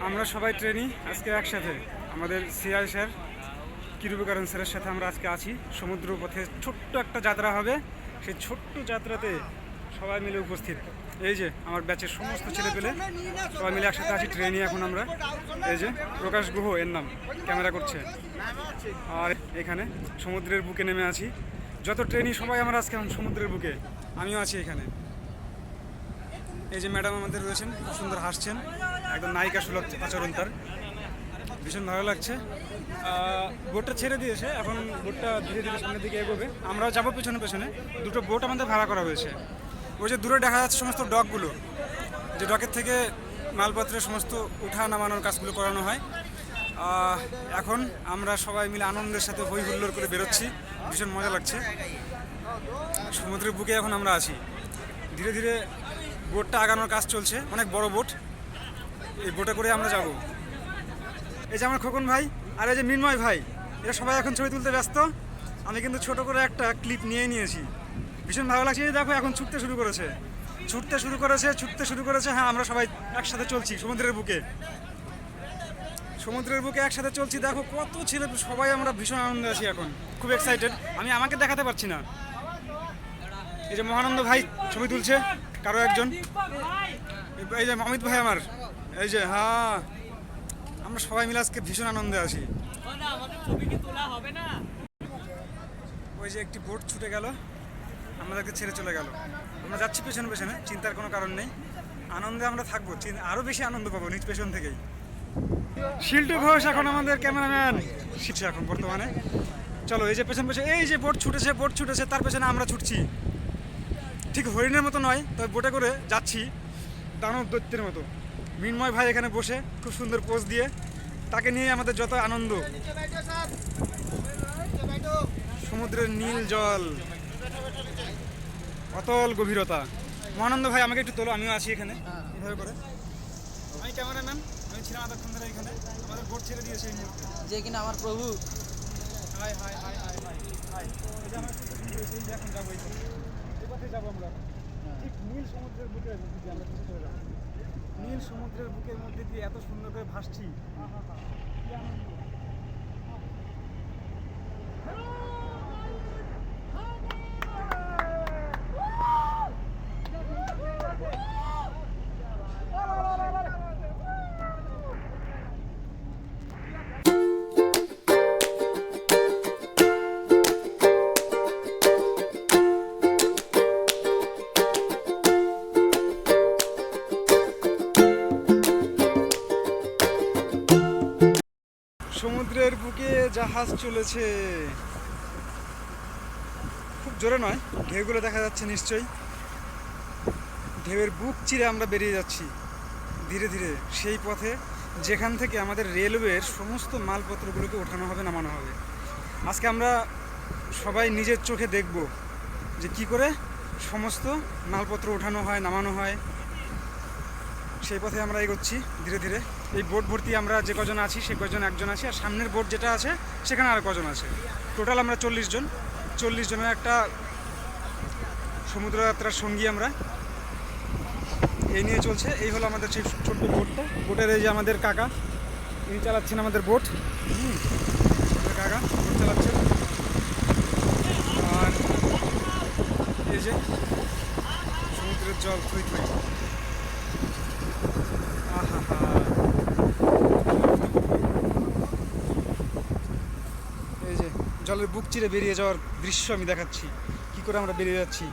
আমরা সবাই ট্রেনি আজকে একসাথে আমাদের সিআই স্যার কিরূপকারণ স্যারের সাথে আমরা আজকে আছি সমুদ্র পথে ছোট্ট একটা যাত্রা হবে। সেই ছোট্ট যাত্রাতে সবাই মিলে উপস্থিত। এই যে আমার ব্যাচের সমস্ত ছেলেপেলে সবাই মিলে একসাথে আছি ট্রেনে। এখন আমরা এই যে প্রকাশ গুহ এর নাম ক্যামেরা করছে, আর এখানে সমুদ্রের বুকে নেমে আছি। যত ট্রেনি সবাই আমরা আজকে সমুদ্রের বুকে, আমিও আছি এখানে। এই যে ম্যাডাম আমাদের রয়েছেন, খুব সুন্দর হাসছেন, একদম নায়িকা সুলভ আচরণ তার, ভীষণ ভালো লাগছে। বোটটা ছেড়ে দিয়েছে, এখন বোটটা ধীরে ধীরে সামনের দিকে এগোবে। আমরাও যাবো পেছনে পেছনে। দুটো বোট আমাদের ভাড়া করা হয়েছে। ওই যে দূরে দেখা যাচ্ছে সমস্ত ডকগুলো, যে ডকের থেকে মালপত্রের সমস্ত উঠা নামানোর কাজগুলো করানো হয়। এখন আমরা সবাই মিলে আনন্দের সাথে হই হুল্লোড় করে বেরোচ্ছি, ভীষণ মজা লাগছে। সমুদ্রের বুকে এখন আমরা আছি, ধীরে ধীরে বোটটা আগানোর কাজ চলছে, অনেক বড় বোট। এই বোটে করে আমরা যাব। এই যে আমার খোকন ভাই আর এই যে মিনময় ভাই, এরা সবাই এখন ছবি তুলতে ব্যস্ত। আমি কিন্তু ছোট করে একটা ক্লিপ নিয়ে নিয়েছি, ভীষণ ভালো লাগছে। দেখো এখন ছুটতে শুরু করেছে। হ্যাঁ, আমরা সবাই একসাথে চলছি সমুদ্রের বুকে একসাথে চলছি। দেখো কত ছেলে, সবাই আমরা ভীষণ আনন্দে আছি এখন, খুব এক্সাইটেড। আমি আমাকে দেখাতে পারছি না। এই যে মহানন্দ ভাই ছবি তুলছে কারো একজন, এই যে অমিত ভাই আমার, এই যে হ্যাঁ, আমরা সবাই মিলে আজকে ভীষণ আনন্দে আছি। ওই যে একটি বোট ছুটে গেল, আমাদেরকে ছেড়ে চলে গেল। আমরা যাচ্ছি পেছনে পেছনে, চিন্তার কোনো কারণ নেই। আনন্দে আমরা থাকবো, আরও বেশি আনন্দ পাবো নিজ পেছন থেকেই। শিল্টু ঘোষ এখন আমাদের ক্যামেরাম্যান শিখছে এখন বর্তমানে। চলো, এই যে পেছন পেছনে এই যে বোট ছুটেছে, তার পেছনে আমরা ছুটছি। ঠিক হরিণের মতো নয়, তবে বোটে করে যাচ্ছি দানব দৈত্যের মতো। মিনময় ভাই এখানে বসে খুব সুন্দর পোজ দিয়ে, তাকে নিয়ে আমাদের যত আনন্দ। সমুদ্রের নীল জল, অতল গভীরতা। মহানন্দ ভাই আমাকে একটু তোলো, আমিও আছি এখানে এভাবে করে। আমি ক্যামেরাম্যান, আমি ছিলাম এতক্ষণ ধরে এখানে। আমাদের বোট ছেড়ে দিয়েছে এই মুহূর্তে, যে কিনা আমার প্রভু। High high high high high high. এই যে আমার খুব সুন্দর, এই যে এখন যাবো, এই পথে যাবো আমরা। ঠিক নীল সমুদ্রের বুকে আমরা কিছু চলে যাবো। নীল সমুদ্রের বুকের মধ্যে দিয়ে এত সুন্দর করে ভাসছি। সমুদ্রের বুকে জাহাজ চলেছে, খুব জোরে নয়, ঢেউগুলো দেখা যাচ্ছে নিশ্চয়ই। ঢেউয়ের বুক চিরে আমরা বেরিয়ে যাচ্ছি ধীরে ধীরে সেই পথে যেখান থেকে আমাদের রেলওয়ের সমস্ত মালপত্রগুলোকে ওঠানো হবে, নামানো হবে। আজকে আমরা সবাই নিজের চোখে দেখব যে কি করে সমস্ত মালপত্র ওঠানো হয়, নামানো হয়। সেই পথে আমরা এগোচ্ছি ধীরে ধীরে। এই বোট ভর্তি আমরা যে কজন আছি সে কজন একজন আছি, আর সামনের বোট যেটা আছে সেখানে আরও কজন আছে। টোটাল আমরা 40 জনের একটা সমুদ্র যাত্রার সঙ্গী আমরা। এই নিয়ে চলছে, এই হলো আমাদের সেই ছোট্ট বোটটা। বোটের এই যে আমাদের কাকা, ইনি চালাচ্ছেন আমাদের বোট। কাকা বোট চালাচ্ছেন। আর এই যে সমুদ্রের জল থই থই, এই যে জলের বুক চিরে বেরিয়ে যাওয়ার দৃশ্য আমি দেখাচ্ছি, কি করে আমরা বেরিয়ে যাচ্ছি।